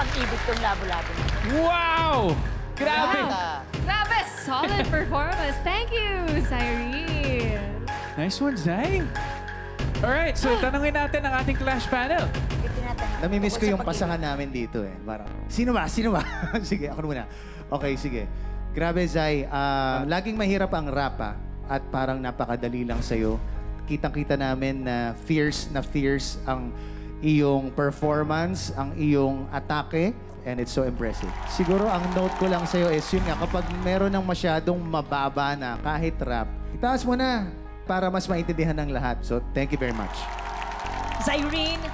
pag-ibig tong labo-labo. Wow! Grabe! Grabe, solid performance. Thank you, Cyrene. Nice one, Zay. Alright, so tanungin natin ang ating Clash panel. Namimiss ko yung pasahan namin dito eh. Parang, sino ba? Sino ba? Sige, ako muna. Okay, sige. Grabe, Zay. Laging mahirap ang rap at parang napakadali lang sa'yo. Kitang-kita namin na fierce ang iyong performance, ang iyong atake, and it's so impressive. Siguro ang note ko lang sa'yo is yun nga, kapag meron ng masyadong mababa na kahit rap, itaas mo na para mas maintindihan ng lahat. So, thank you very much. Cyrene,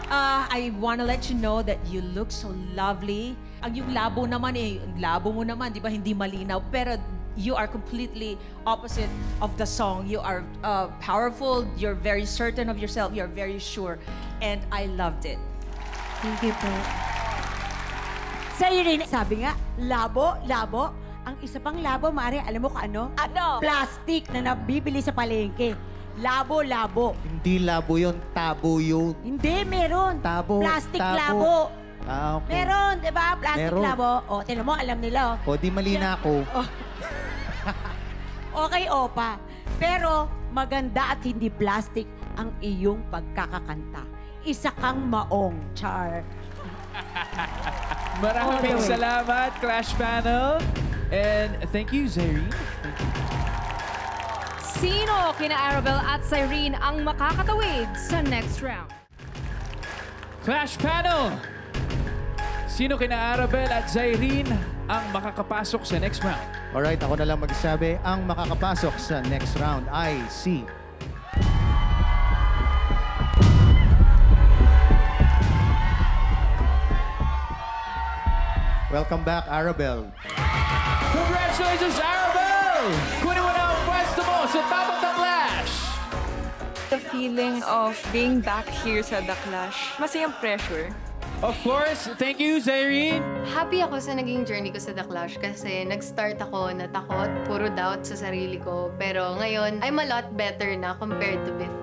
I wanna let you know that you look so lovely. Ang yung labo naman labo mo naman, di ba, hindi malinaw. Pero you are completely opposite of the song. You are powerful, you're very certain of yourself, you're very sure. And I loved it. Thank you po. Cyrene, sabi nga, labo. Ang isa pang labo, Mari, alam mo kung ano? Ano? Plastic na nabibili sa palengke. Labo. Hindi labo yun, tabo yun. Hindi, meron. Tabo. Plastic tabo. labo. Okay. Meron, di ba? Plastic Meron. labo. O, tinan mo, alam nila. O, di mali na ako. Okay, Opa. Pero maganda at hindi plastic ang iyong pagkakakanta. Isa kang maong, Char. Maraming salamat, Clash panel. And thank you, Zayreen. Sino kina Arabel at Cyrene ang makakatawid sa next round? Clash panel! Sino kina Arabel at Zayreen ang makakapasok sa next round? Alright, ako na lang magsasabi, ang makakapasok sa next round ay si... Welcome back, Arabel. Congratulations, Arabel! Kunin mo na ang pwesto mo sa top of the Clash! The feeling of being back here sa The Clash, masayang pressure. Of course, thank you, Zayreen. Happy ako sa naging journey ko sa The Clash kasi nag-start ako na takot, puro doubt sa sarili ko. Pero ngayon, I'm a lot better na compared to before.